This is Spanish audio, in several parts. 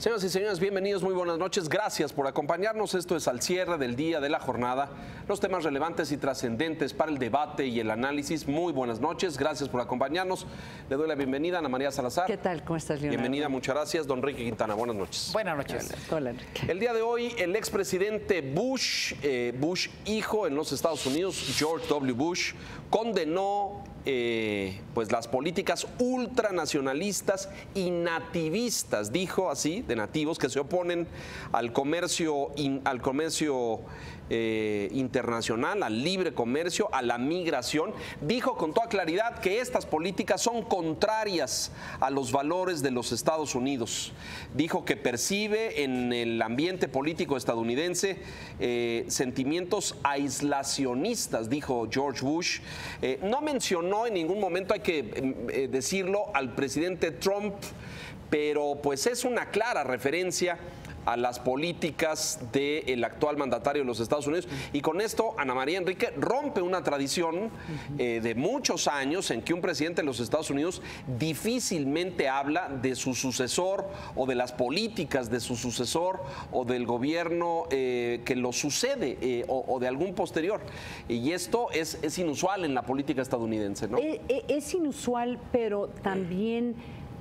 Señoras y señores, bienvenidos, muy buenas noches. Gracias por acompañarnos. Esto es al cierre del día de la jornada. Los temas relevantes y trascendentes para el debate y el análisis. Muy buenas noches. Gracias por acompañarnos. Le doy la bienvenida a Ana María Salazar. ¿Qué tal? ¿Cómo estás, Leonardo? Bienvenida, muchas gracias. Don Enrique Quintana, buenas noches. Buenas noches. Hola, Enrique. El día de hoy, el expresidente Bush, Bush hijo en los Estados Unidos, George W. Bush, condenó pues las políticas ultranacionalistas y nativistas, dijo así, de nativos que se oponen al comercio internacional, al libre comercio, a la migración. Dijo con toda claridad que estas políticas son contrarias a los valores de los Estados Unidos. Dijo que percibe en el ambiente político estadounidense sentimientos aislacionistas, dijo George Bush. No mencionó en ningún momento, hay que decirlo, al presidente Trump, pero pues es una clara referencia a las políticas del actual mandatario de los Estados Unidos. Y con esto, Ana María Enrique rompe una tradición de muchos años en que un presidente de los Estados Unidos difícilmente habla de su sucesor o de las políticas de su sucesor o del gobierno que lo sucede o de algún posterior. Y esto es inusual en la política estadounidense, ¿no? Es inusual, pero también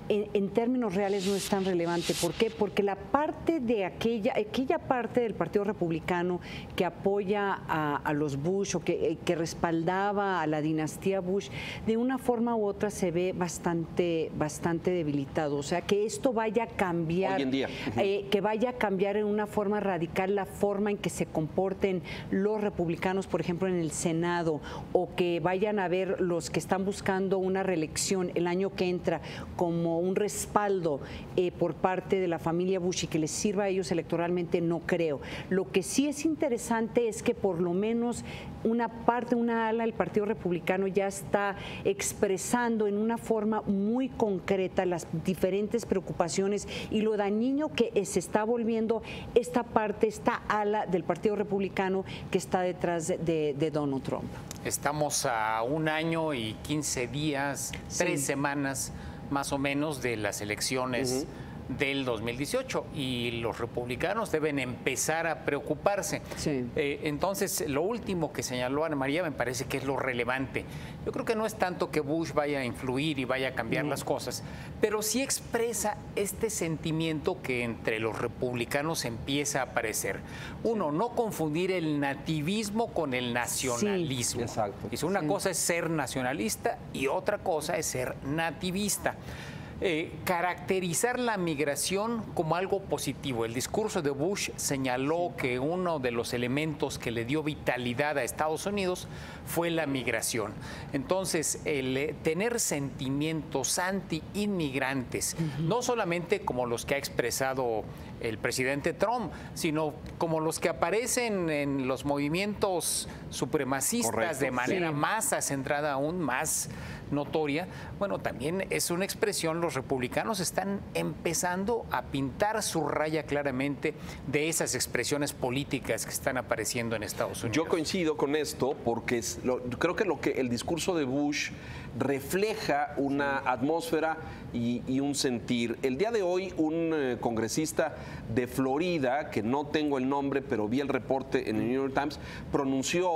en términos reales no es tan relevante. ¿Por qué? Porque la parte de aquella parte del Partido Republicano que apoya a los Bush o que respaldaba a la dinastía Bush, de una forma u otra se ve bastante debilitado. O sea, que esto vaya a cambiar, hoy en día, que vaya a cambiar en una forma radical la forma en que se comporten los republicanos, por ejemplo, en el Senado, o que vayan a ver los que están buscando una reelección el año que entra como un respaldo por parte de la familia Bush y que les sirva a ellos electoralmente, no creo. Lo que sí es interesante es que por lo menos una ala del Partido Republicano ya está expresando en una forma muy concreta las diferentes preocupaciones y lo dañino que se está volviendo esta ala del Partido Republicano que está detrás de Donald Trump. Estamos a 1 año y 15 días, 3 semanas más o menos de las elecciones del 2018 y los republicanos deben empezar a preocuparse. Sí. Entonces, lo último que señaló Ana María me parece que es lo relevante. Yo creo que no es tanto que Bush vaya a influir y vaya a cambiar las cosas, pero sí expresa este sentimiento que entre los republicanos empieza a aparecer. Uno, no confundir el nativismo con el nacionalismo. Sí, exacto. Dice, una cosa es ser nacionalista y otra cosa es ser nativista. Caracterizar la migración como algo positivo. El discurso de Bush señaló que uno de los elementos que le dio vitalidad a Estados Unidos fue la migración. Entonces, el tener sentimientos anti-inmigrantes, no solamente como los que ha expresado el presidente Trump, sino como los que aparecen en los movimientos supremacistas. Correcto. De manera más acentrada, aún más notoria, bueno, también es una expresión. Los republicanos están empezando a pintar su raya claramente de esas expresiones políticas que están apareciendo en Estados Unidos. Yo coincido con esto porque creo que el discurso de Bush refleja una atmósfera y un sentir. El día de hoy un congresista de Florida, que no tengo el nombre, pero vi el reporte en el New York Times, pronunció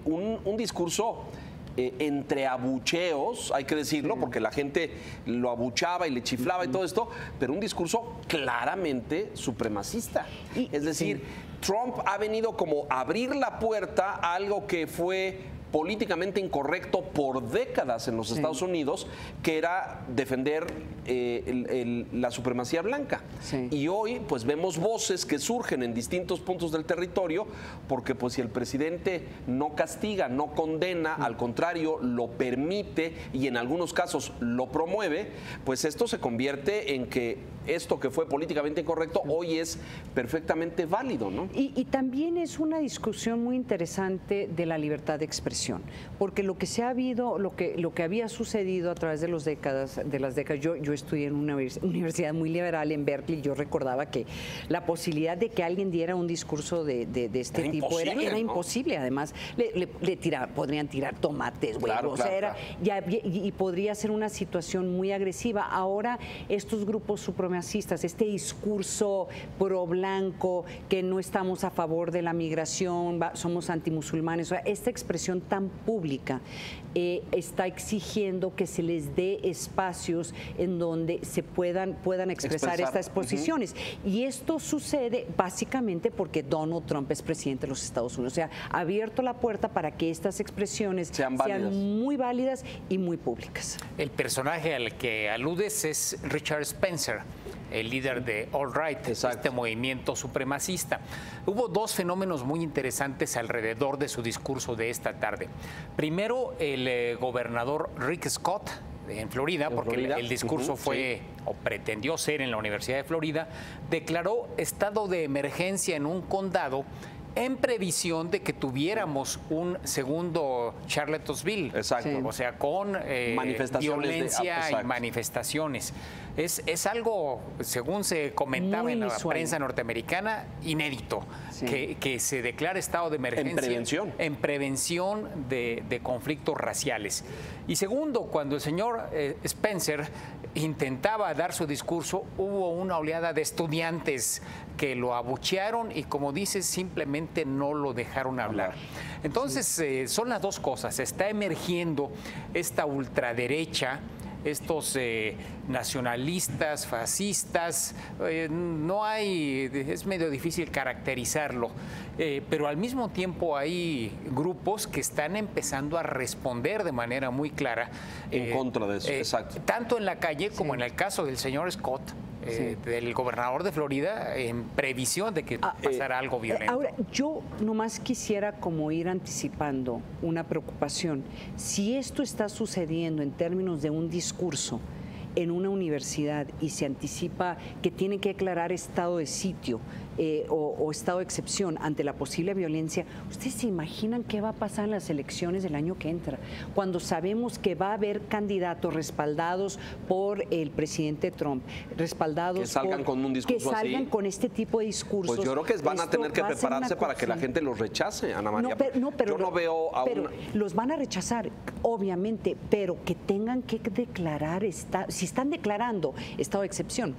un discurso entre abucheos, hay que decirlo, porque la gente lo abuchaba y le chiflaba y todo esto, pero un discurso claramente supremacista. Es decir, Trump ha venido como a abrir la puerta a algo que fue políticamente incorrecto por décadas en los Estados Unidos, que era defender la supremacía blanca. Sí. Y hoy pues vemos voces que surgen en distintos puntos del territorio, porque pues si el presidente no castiga, no condena, al contrario, lo permite y en algunos casos lo promueve, pues esto se convierte en que esto que fue políticamente incorrecto hoy es perfectamente válido, ¿no? Y también es una discusión muy interesante de la libertad de expresión. expresión, porque lo que se ha habido, lo que había sucedido a través de las décadas, yo estudié en una universidad muy liberal en Berkeley, yo recordaba que la posibilidad de que alguien diera un discurso de este tipo era imposible. Además, podrían tirar tomates, huevos, y podría ser una situación muy agresiva. Ahora, estos grupos supremacistas, este discurso pro blanco, que no estamos a favor de la migración, somos antimusulmanes, o sea, esta expresión tan pública está exigiendo que se les dé espacios en donde se puedan expresar estas posiciones. Y esto sucede básicamente porque Donald Trump es presidente de los Estados Unidos. O sea, ha abierto la puerta para que estas expresiones sean muy válidas y muy públicas. El personaje al que aludes es Richard Spencer, el líder de All Right, este movimiento supremacista. Hubo dos fenómenos muy interesantes alrededor de su discurso de esta tarde. Primero, el gobernador Rick Scott en Florida, porque el discurso fue o pretendió ser en la Universidad de Florida, declaró estado de emergencia en un condado en previsión de que tuviéramos un segundo Charlottesville. O sea, con violencia y manifestaciones. Es algo, según se comentaba en la prensa norteamericana, inédito, que se declare estado de emergencia en prevención de conflictos raciales. Y segundo, cuando el señor Spencer intentaba dar su discurso, hubo una oleada de estudiantes que lo abuchearon y, como dices, simplemente no lo dejaron hablar. Entonces, son las dos cosas. Está emergiendo esta ultraderecha, estos nacionalistas, fascistas, es medio difícil caracterizarlo, pero al mismo tiempo hay grupos que están empezando a responder de manera muy clara en contra de eso, tanto en la calle como en el caso del señor Scott, del gobernador de Florida, en previsión de que pasara algo violento. Ahora, yo nomás quisiera como ir anticipando una preocupación. Si esto está sucediendo en términos de un discurso en una universidad y se anticipa que tiene que declarar estado de sitio o estado de excepción ante la posible violencia, ¿ustedes se imaginan qué va a pasar en las elecciones del año que entra? Cuando sabemos que va a haber candidatos respaldados por el presidente Trump, respaldados que salgan con un discurso así, con este tipo de discursos. Pues yo creo que van a tener que prepararse para que la gente los rechace, Ana María. Yo no veo los van a rechazar, obviamente, pero que tengan que declarar, si están declarando estado de excepción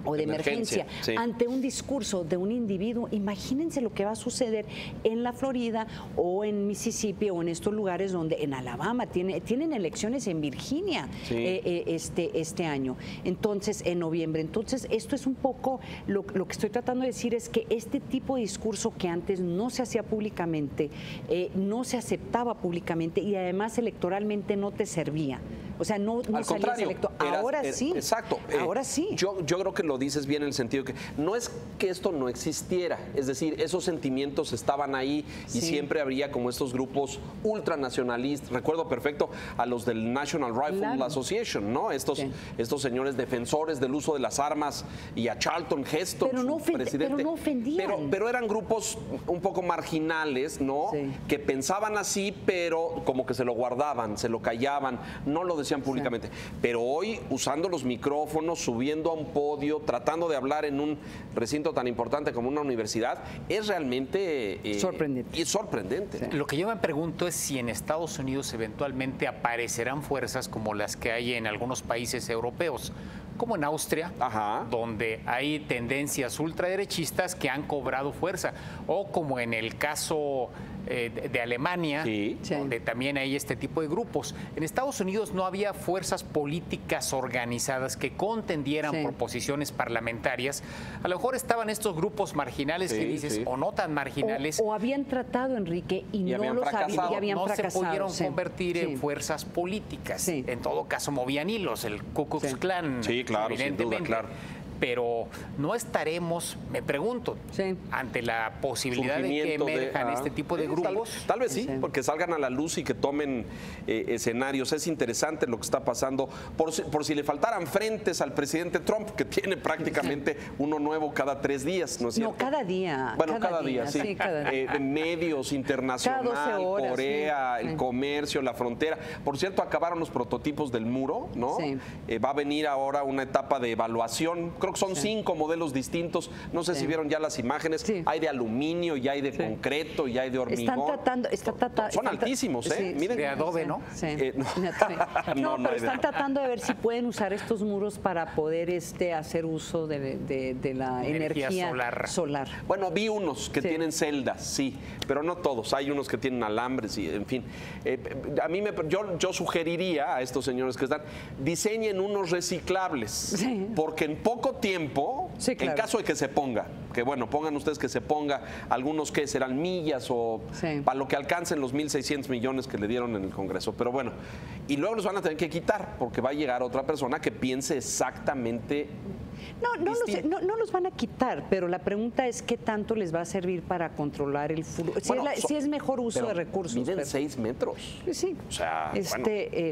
o de emergencia ante un discurso de un individuo, imagínense lo que va a suceder en la Florida o en Mississippi o en estos lugares donde en Alabama tienen elecciones en Virginia este año, entonces en noviembre. Entonces esto es un poco lo que estoy tratando de decir, es que este tipo de discurso que antes no se hacía públicamente, no se aceptaba públicamente y además electoralmente no te servía. O sea, no salías electo. Ahora sí. Exacto. Ahora sí. Yo creo que lo dices bien en el sentido que no es que esto no existiera, es decir, esos sentimientos estaban ahí y siempre habría como estos grupos ultranacionalistas. Recuerdo perfecto a los del National Rifle Association, ¿no? Estos señores defensores del uso de las armas, y a Charlton Heston, presidente. Pero no ofendían. Pero eran grupos un poco marginales, ¿no? Que pensaban así, pero como que se lo guardaban, se lo callaban, no lo decían públicamente. Pero hoy, usando los micrófonos, subiendo a un podio, tratando de hablar en un recinto tan importante como una universidad, es realmente sorprendente. Lo que yo me pregunto es si en Estados Unidos eventualmente aparecerán fuerzas como las que hay en algunos países europeos, como en Austria, donde hay tendencias ultraderechistas que han cobrado fuerza, o como en el caso de Alemania, donde también hay este tipo de grupos. En Estados Unidos no había fuerzas políticas organizadas que contendieran por posiciones parlamentarias. A lo mejor estaban estos grupos marginales que dices, o no tan marginales. O habían tratado, Enrique, y no los habían no fracasado. Se pudieron convertir en fuerzas políticas. En todo caso, movían hilos, el Ku Klux Klan, evidentemente. Sin duda, pero no estaremos, me pregunto, ante la posibilidad de que emerjan este tipo de grupos. Tal vez sí, porque salgan a la luz y que tomen escenarios. Es interesante lo que está pasando. Por si le faltaran frentes al presidente Trump, que tiene prácticamente uno nuevo cada 3 días, ¿no es cierto? No, cada día. Bueno, cada día, sí. Cada día. Medios internacional, cada 12 horas, Corea, el comercio, la frontera. Por cierto, acabaron los prototipos del muro, ¿no? Sí. Va a venir ahora una etapa de evaluación. Creo que son 5 modelos distintos. No sé si vieron ya las imágenes. Sí. Hay de aluminio, y hay de concreto, y hay de hormigón. Son altísimos, ¿eh? Sí, Miren. De adobe, ¿no? Sí. No, pero están tratando de ver si pueden usar estos muros para poder hacer uso de la energía solar. Bueno, vi unos que tienen celdas, sí, pero no todos. Hay unos que tienen alambres y, en fin. Yo sugeriría a estos señores que están, diseñen unos reciclables, porque en poco tiempo, en caso de que se ponga, que bueno, pongan ustedes que se ponga algunos que serán millas o para lo que alcancen los 1.600 millones que le dieron en el Congreso. Pero bueno, y luego los van a tener que quitar porque va a llegar otra persona que piense exactamente. No los van a quitar, pero la pregunta es qué tanto les va a servir para controlar el flujo. Si es mejor uso de recursos. Miden 6 metros. Sí. O sea,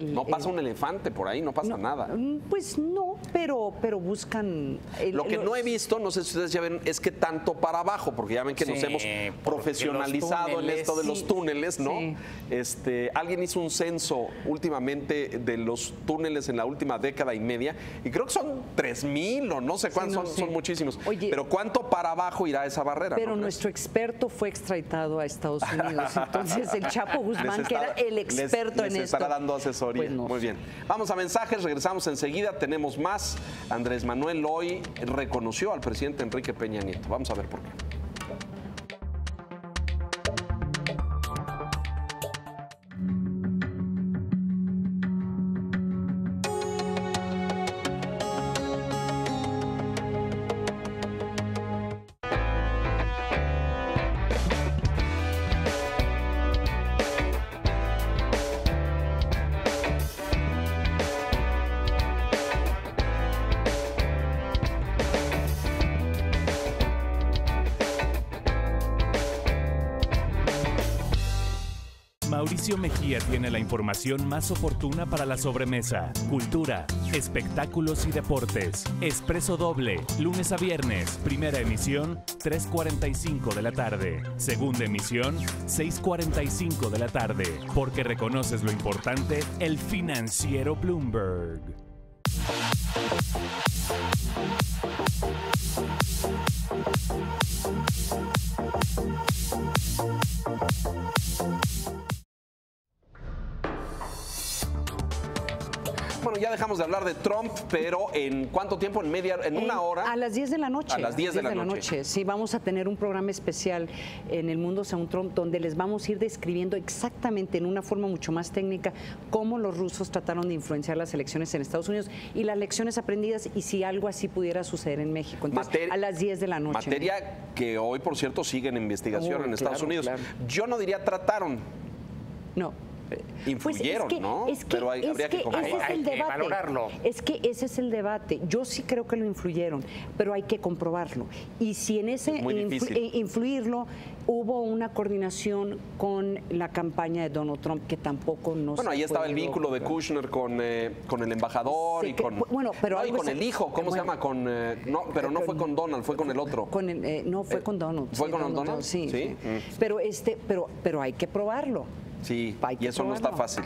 no pasa un elefante por ahí, no pasa nada. Pues no, pero buscan. Lo que no he visto, no sé si ustedes ya ven, es que tanto para abajo, porque ya ven que nos hemos profesionalizado en esto de los túneles, ¿no? Alguien hizo un censo últimamente de los túneles en la última década y media, y creo que son 3,000 o no sé cuántos, son muchísimos. Oye, pero ¿cuánto para abajo irá esa barrera? Pero nuestro experto fue extraditado a Estados Unidos, entonces el Chapo Guzmán, que era el experto en esto. estará dando asesoría. Pues no. Muy bien. Vamos a mensajes, regresamos enseguida, tenemos más. Andrés Manuel hoy reconoció al presidente Enrique Peña Nieto. Vamos a ver por qué. Mauricio Mejía tiene la información más oportuna para la sobremesa, cultura, espectáculos y deportes. Expreso Doble, lunes a viernes. Primera emisión, 3:45 de la tarde. Segunda emisión, 6:45 de la tarde. Porque reconoces lo importante, El Financiero Bloomberg. Bueno, ya dejamos de hablar de Trump, pero ¿en cuánto tiempo? ¿En una hora? A las 10 de la noche. A las 10 de la noche. Sí, vamos a tener un programa especial en El Mundo Según Trump, donde les vamos a ir describiendo exactamente, en una forma mucho más técnica, cómo los rusos trataron de influenciar las elecciones en Estados Unidos y las lecciones aprendidas, y si algo así pudiera suceder en México. Entonces, a las 10 de la noche. Materia que hoy, por cierto, sigue en investigación en Estados Unidos. Claro. Yo no diría trataron. No. Influyeron, pues ¿no? Pero habría que valorarlo. Es que ese es el debate. Yo sí creo que lo influyeron, pero hay que comprobarlo. Y si en ese influirlo hubo una coordinación con la campaña de Donald Trump, que tampoco no. Bueno, ahí estaba el vínculo de Kushner con el embajador y con el hijo, ¿cómo se llama? No, pero no fue con Donald, fue con el otro. No, fue con Donald. ¿Fue con Donald? Sí. Pero hay que probarlo. Sí, y eso no está fácil.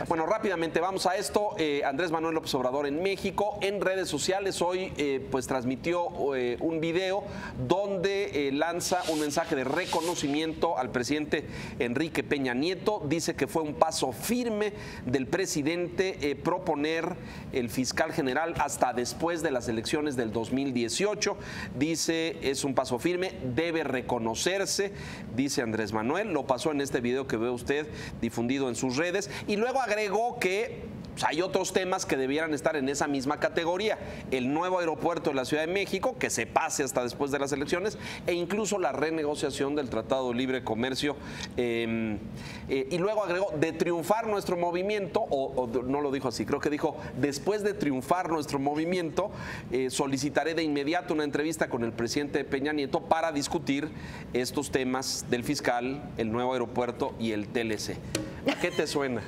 Bueno, rápidamente vamos a esto. Andrés Manuel López Obrador en México, en redes sociales, hoy pues transmitió un video donde lanza un mensaje de reconocimiento al presidente Enrique Peña Nieto. Dice que fue un paso firme del presidente proponer el fiscal general hasta después de las elecciones del 2018. Dice, es un paso firme, debe reconocerse, dice Andrés Manuel. Lo pasó en este video que ve usted difundido en sus redes, y luego agregó que pues hay otros temas que debieran estar en esa misma categoría. El nuevo aeropuerto de la Ciudad de México, que se pase hasta después de las elecciones, e incluso la renegociación del Tratado de Libre Comercio. Y luego agregó, de triunfar nuestro movimiento, o no lo dijo así, creo que dijo, después de triunfar nuestro movimiento, solicitaré de inmediato una entrevista con el presidente Peña Nieto para discutir estos temas del fiscal, el nuevo aeropuerto y el TLC. ¿A qué te suena?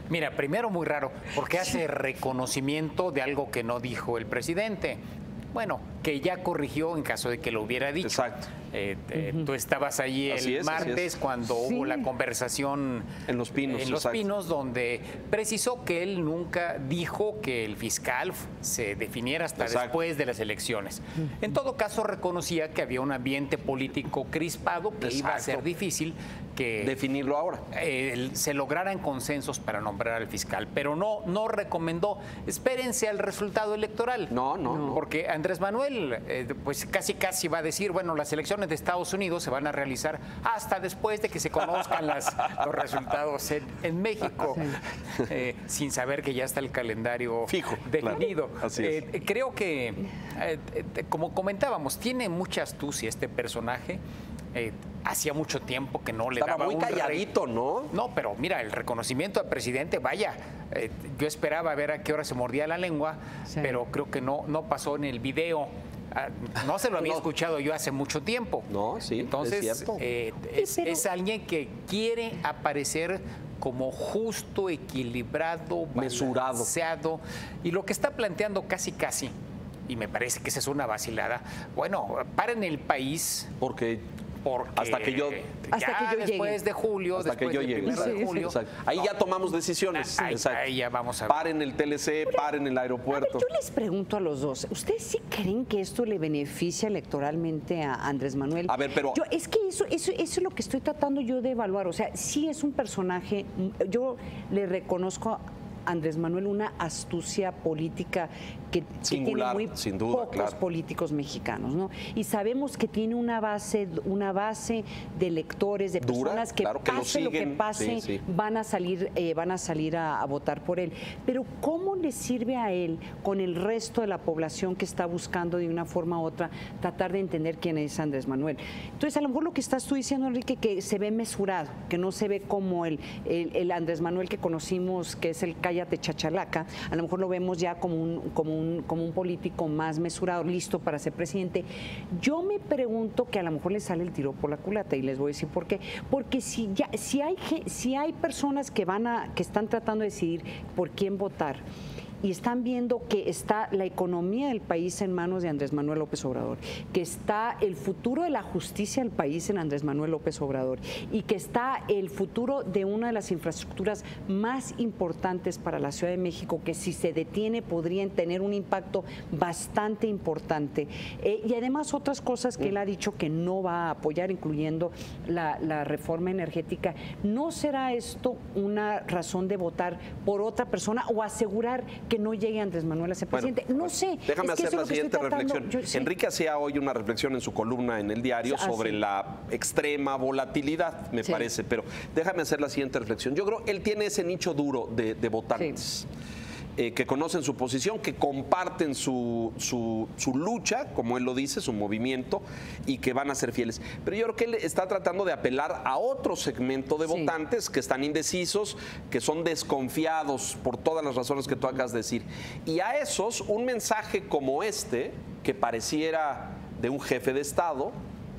Mira, primero muy raro, porque hace reconocimiento de algo que no dijo el presidente. Bueno, que ya corrigió en caso de que lo hubiera dicho. Exacto. Tú estabas allí el martes cuando hubo la conversación en Los Pinos. En Los Pinos, donde precisó que él nunca dijo que el fiscal se definiera hasta después de las elecciones. En todo caso, reconocía que había un ambiente político crispado, que iba a ser difícil que definirlo ahora. Se lograran consensos para nombrar al fiscal, pero no recomendó, espérense al resultado electoral. No. Porque Andrés Manuel, pues casi va a decir, bueno, las elecciones de Estados Unidos se van a realizar hasta después de que se conozcan los resultados en México, sin saber que ya está el calendario fijo, definido. Claro. Así es. Creo que, como comentábamos, tiene mucha astucia este personaje. Hacía mucho tiempo que no le daba muy calladito, ¿no? No, pero mira, el reconocimiento al presidente, vaya, yo esperaba ver a qué hora se mordía la lengua, pero creo que no pasó en el video. No se lo había escuchado yo hace mucho tiempo. No, sí, entonces es cierto. Es alguien que quiere aparecer como justo, equilibrado, mesurado, balanceado, y lo que está planteando casi, y me parece que esa es una vacilada. Bueno, paren el país. Porque hasta que yo después de julio, hasta después que yo del llegue. 1 de julio. Ahí ya tomamos decisiones. Ahí ya vamos a ver. Paren el TLC, paren el aeropuerto. Yo les pregunto a los dos, ¿ustedes sí creen que esto le beneficia electoralmente a Andrés Manuel? A ver, pero es que eso es lo que estoy tratando yo de evaluar. O sea, sí es un personaje, yo le reconozco Andrés Manuel una astucia política que singular, tiene muy sin duda, pocos políticos mexicanos, ¿no? Y sabemos que tiene una base de electores, de personas que pase lo que pase, van a salir a votar por él. Pero ¿cómo le sirve a él con el resto de la población que está buscando de una forma u otra tratar de entender quién es Andrés Manuel? Entonces, a lo mejor lo que estás tú diciendo, Enrique, que se ve mesurado, que no se ve como el Andrés Manuel que conocimos, que es el cállate chachalaca, a lo mejor lo vemos ya como un político más mesurado, listo para ser presidente. Yo me pregunto que a lo mejor le sale el tiro por la culata, y les voy a decir por qué. Porque si hay personas que están tratando de decidir por quién votar, y están viendo que está la economía del país en manos de Andrés Manuel López Obrador, que está el futuro de la justicia del país en Andrés Manuel López Obrador, y que está el futuro de una de las infraestructuras más importantes para la Ciudad de México, que si se detiene podrían tener un impacto bastante importante. Y además otras cosas que él ha dicho que no va a apoyar, incluyendo la reforma energética. ¿No será esto una razón de votar por otra persona o asegurar que no llegue Andrés Manuel a ser presidente? No sé. Déjame hacer la siguiente reflexión. Enrique hacía hoy una reflexión en su columna en El Diario sobre la extrema volatilidad, me parece, pero déjame hacer la siguiente reflexión. Yo creo que él tiene ese nicho duro de votantes. Que conocen su posición, que comparten su lucha, como él lo dice, su movimiento, y que van a ser fieles. Pero yo creo que él está tratando de apelar a otro segmento de votantes que están indecisos, que son desconfiados por todas las razones que tú acabas de decir. Y a esos, un mensaje como este, que pareciera de un jefe de Estado,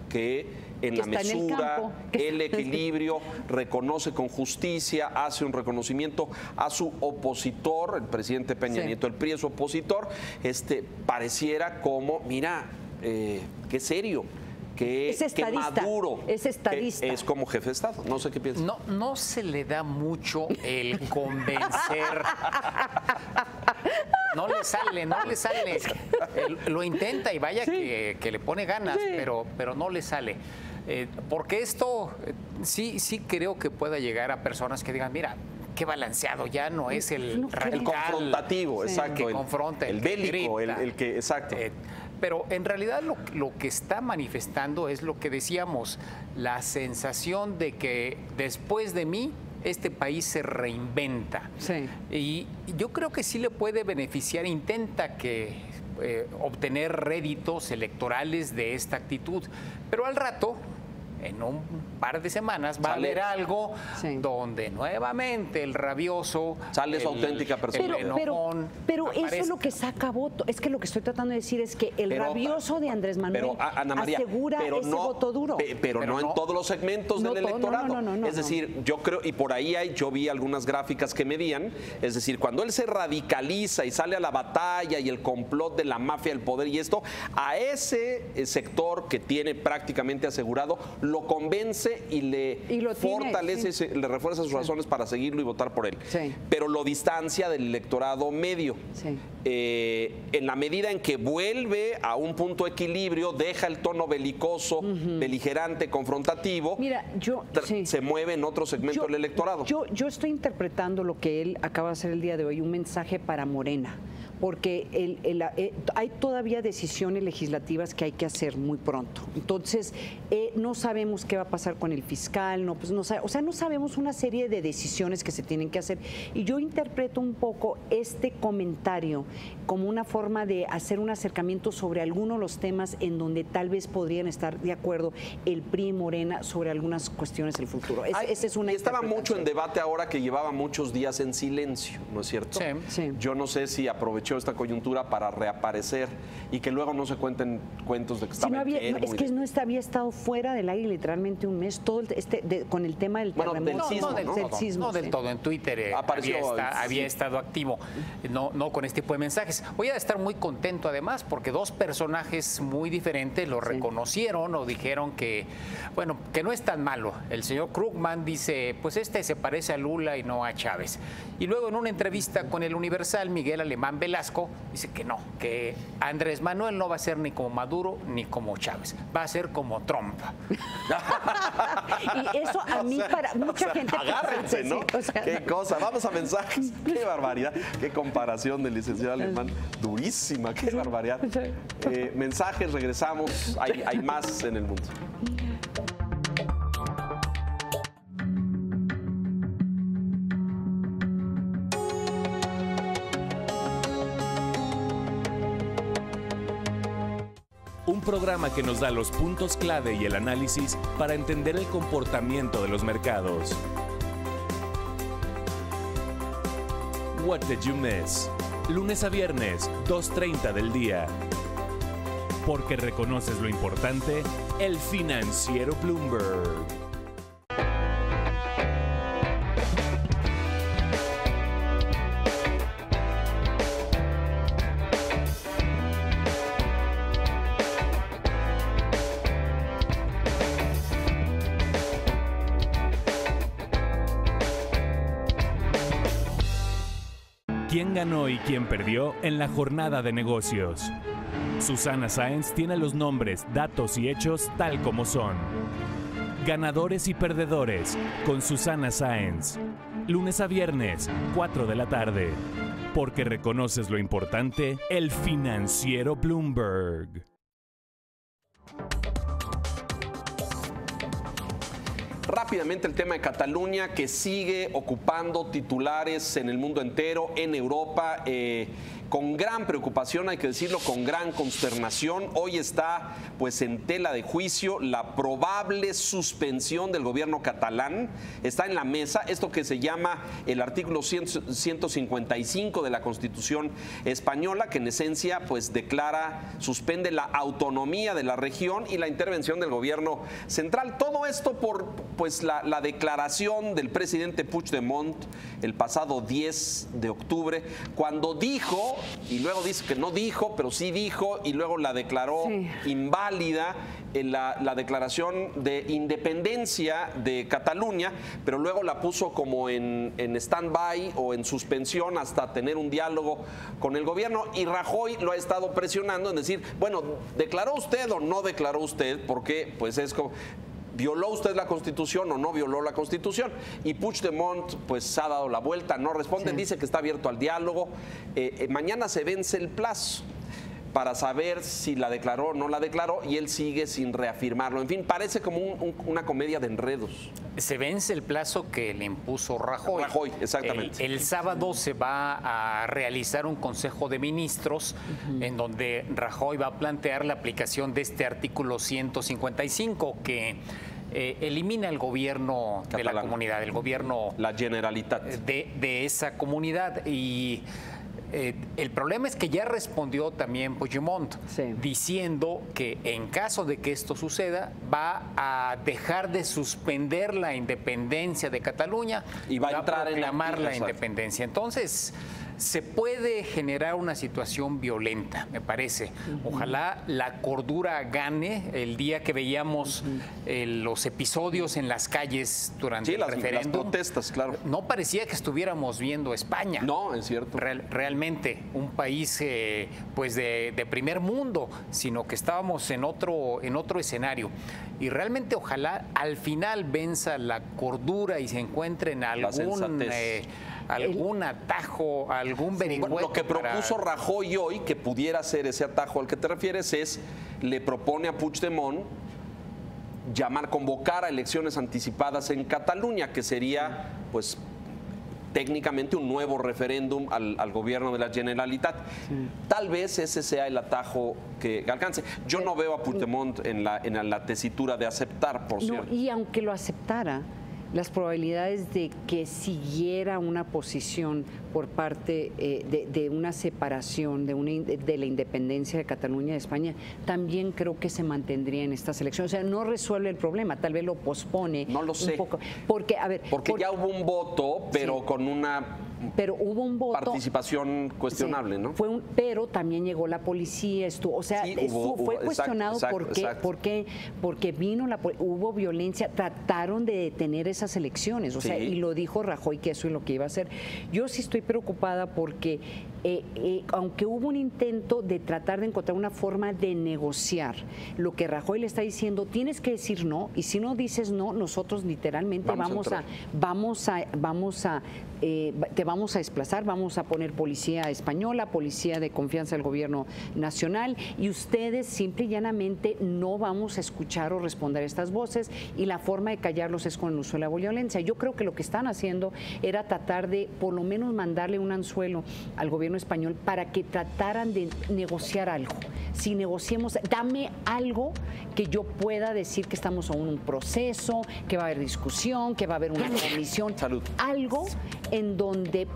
que en la mesura, el equilibrio, reconoce con justicia, hace un reconocimiento a su opositor, el presidente Peña Nieto, el PRI es su opositor, pareciera como, mira, qué serio, qué maduro, es estadista, es como jefe de Estado. No sé qué piensas. No se le da mucho el convencer. No le sale. Lo intenta y vaya que le pone ganas, pero no le sale. Porque esto sí creo que pueda llegar a personas que digan, mira, qué balanceado, ya no es el radical, el confrontativo, exacto, que confronta, el bélico, el que, exacto. Pero en realidad lo que está manifestando es lo que decíamos, la sensación de que después de mí este país se reinventa. Sí. Y yo creo que sí le puede beneficiar, intenta obtener réditos electorales de esta actitud, pero al rato, en un par de semanas, va a haber algo donde nuevamente el rabioso sale su auténtica persona. Pero eso es lo que saca voto. Es que lo que estoy tratando de decir es que el rabioso de Andrés Manuel Ana María, asegura ese voto duro. Pero no en todos los segmentos del electorado. Es decir, yo creo, y por ahí yo vi algunas gráficas que medían, es decir, cuando él se radicaliza y sale a la batalla y el complot de la mafia del poder y esto, a sector que tiene prácticamente asegurado, lo convence y le fortalece, le refuerza sus razones para seguirlo y votar por él. Sí. Pero lo distancia del electorado medio. Sí. En la medida en que vuelve a un punto de equilibrio, deja el tono belicoso, beligerante, confrontativo, mira, se mueve en otro segmento del electorado. Yo estoy interpretando lo que él acaba de hacer el día de hoy, un mensaje para Morena, porque hay todavía decisiones legislativas que hay que hacer muy pronto. Entonces, no sabemos qué va a pasar con el fiscal, no sabemos una serie de decisiones que se tienen que hacer. Y yo interpreto un poco este comentario como una forma de hacer un acercamiento sobre algunos de los temas en donde tal vez podrían estar de acuerdo el PRI y Morena sobre algunas cuestiones del futuro. Esa es una estaba mucho en debate ahora que llevaba muchos días en silencio, ¿no es cierto? Sí. Yo no sé si aprovechó esta coyuntura para reaparecer y que luego no se cuenten cuentos de que estaba enfermo. Es que había estado fuera del aire literalmente un mes, todo con el tema del terremoto. No del todo, en Twitter había estado activo, no con este tipo de mensajes. Hoy ha de estar muy contento además porque dos personajes muy diferentes lo reconocieron o dijeron que no es tan malo. El señor Krugman dice, pues se parece a Lula y no a Chávez. Y luego en una entrevista con el Universal, Miguel Alemán Velasco dice que no, que Andrés Manuel no va a ser ni como Maduro ni como Chávez, va a ser como Trump. Y eso a mí, para mucha gente... Agárrense, ¿no? Qué cosa, vamos a mensajes. Qué barbaridad, qué comparación del licenciado Alemán, durísima, qué barbaridad. Mensajes, regresamos, hay más en el mundo. Un programa que nos da los puntos clave y el análisis para entender el comportamiento de los mercados. What Did You Miss? Lunes a viernes, 2:30 del día. Porque reconoces lo importante, el financiero Bloomberg. ¿Quién ganó y quién perdió en la jornada de negocios? Susana Sáenz tiene los nombres, datos y hechos tal como son. Ganadores y perdedores con Susana Sáenz. Lunes a viernes, 4 de la tarde. Porque reconoces lo importante, el financiero Bloomberg. Rápidamente el tema de Cataluña, que sigue ocupando titulares en el mundo entero, en Europa, con gran preocupación, hay que decirlo, con gran consternación. Hoy está pues en tela de juicio la probable suspensión del gobierno catalán. Está en la mesa esto que se llama el artículo 155 de la Constitución española, que en esencia pues suspende la autonomía de la región y la intervención del gobierno central. Todo esto por pues la declaración del presidente Puigdemont el pasado 10 de octubre, cuando dijo, y luego dice que no dijo, pero sí dijo, y luego la declaró inválida en la declaración de independencia de Cataluña, pero luego la puso como en stand-by o en suspensión hasta tener un diálogo con el gobierno, y Rajoy lo ha estado presionando en decir, bueno, ¿declaró usted o no declaró usted? Porque pues es como... ¿violó usted la Constitución o no violó la Constitución? Y Puigdemont pues ha dado la vuelta, no responde, dice que está abierto al diálogo. Mañana se vence el plazo. para saber si la declaró o no la declaró, y él sigue sin reafirmarlo. En fin, parece como una comedia de enredos. Se vence el plazo que le impuso Rajoy. Rajoy, exactamente. El sábado se va a realizar un Consejo de Ministros en donde Rajoy va a plantear la aplicación de este artículo 155 que elimina el gobierno catalán, de la comunidad, el gobierno, la Generalitat de esa comunidad. Y el problema es que ya respondió también Puigdemont, diciendo que en caso de que esto suceda va a dejar de suspender la independencia de Cataluña y va a entrar en la independencia. Entonces se puede generar una situación violenta, me parece. Ojalá la cordura gane. El día que veíamos los episodios en las calles durante el referéndum, las protestas, claro. No parecía que estuviéramos viendo España. No, es cierto. Realmente un país pues de primer mundo, sino que estábamos en otro escenario. Y realmente ojalá al final venza la cordura y se encuentre en algún atajo, algún vericueto. Bueno, lo que propuso Rajoy hoy, que pudiera ser ese atajo al que te refieres, es, le propone a Puigdemont convocar a elecciones anticipadas en Cataluña, que sería, pues, técnicamente un nuevo referéndum al gobierno de la Generalitat. Tal vez ese sea el atajo que alcance. Yo no veo a Puigdemont en la tesitura de aceptar, por cierto. Y aunque lo aceptara, las probabilidades de que siguiera una posición por parte de una separación de la independencia de Cataluña de España, también creo que se mantendría en estas elecciones. O sea, no resuelve el problema, tal vez lo pospone. No lo sé. Un poco. Porque ya hubo un voto, pero con una hubo un voto, participación cuestionable, ¿no? Pero también llegó la policía, fue cuestionado porque vino hubo violencia, trataron de detener esas elecciones, y lo dijo Rajoy que eso es lo que iba a hacer. Yo sí estoy preocupada porque aunque hubo un intento de tratar de encontrar una forma de negociar, lo que Rajoy le está diciendo, tienes que decir no, y si no dices no, nosotros literalmente te vamos a desplazar, vamos a poner policía española, policía de confianza del gobierno nacional, y ustedes simple y llanamente no vamos a escuchar o responder a estas voces, y la forma de callarlos es con el uso de la violencia. Yo creo que lo que están haciendo era tratar de por lo menos mandarle un anzuelo al gobierno español para que trataran de negociar algo. Si negociemos, dame algo que yo pueda decir que estamos en un proceso, que va a haber discusión, que va a haber una comisión, algo en donde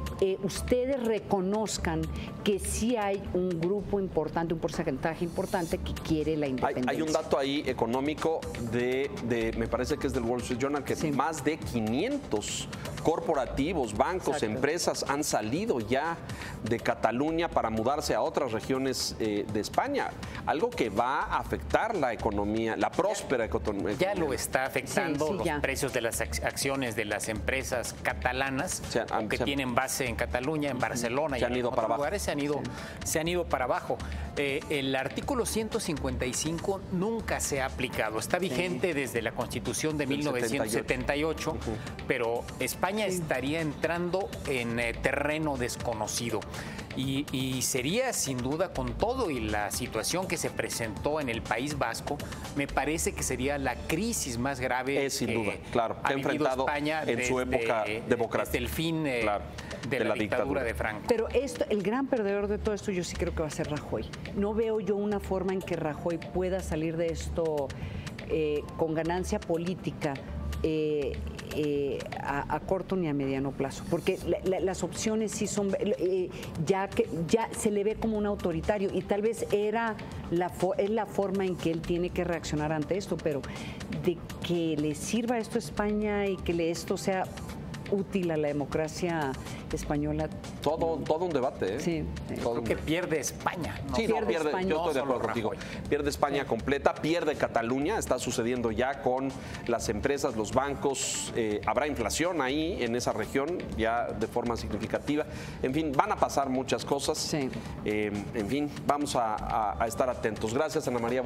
ustedes reconozcan que sí hay un grupo importante, un porcentaje importante que quiere la independencia. Hay un dato ahí económico me parece que es del Wall Street Journal, que más de 500 corporativos, bancos, empresas han salido ya de Cataluña para mudarse a otras regiones de España, algo que va a afectar la economía, la próspera economía. Ya lo está afectando los precios de las acciones de las empresas catalanas que tienen base en Cataluña, en Barcelona y en otros lugares se han ido para abajo. El artículo 155 nunca se ha aplicado, está vigente desde la Constitución de 1978, pero España estaría entrando en terreno desconocido. Y sería sin duda, con todo y la situación que se presentó en el País Vasco, me parece que sería la crisis más grave sin duda, claro, que ha enfrentado España en su época democrática. Desde el fin de la dictadura de Franco. Pero el gran perdedor de todo esto yo sí creo que va a ser Rajoy. No veo yo una forma en que Rajoy pueda salir de esto con ganancia política a corto ni a mediano plazo, porque las opciones sí son ya se le ve como un autoritario, y tal vez es la forma en que él tiene que reaccionar ante esto, pero de que le sirva esto a España y que esto sea útil a la democracia española. Todo un debate, ¿eh? Sí. Creo que pierde España. Sí, pierde España. Yo estoy de acuerdo contigo. Pierde España completa, pierde Cataluña, está sucediendo ya con las empresas, los bancos, habrá inflación ahí en esa región ya de forma significativa. En fin, van a pasar muchas cosas. En fin, vamos a estar atentos. Gracias, Ana María.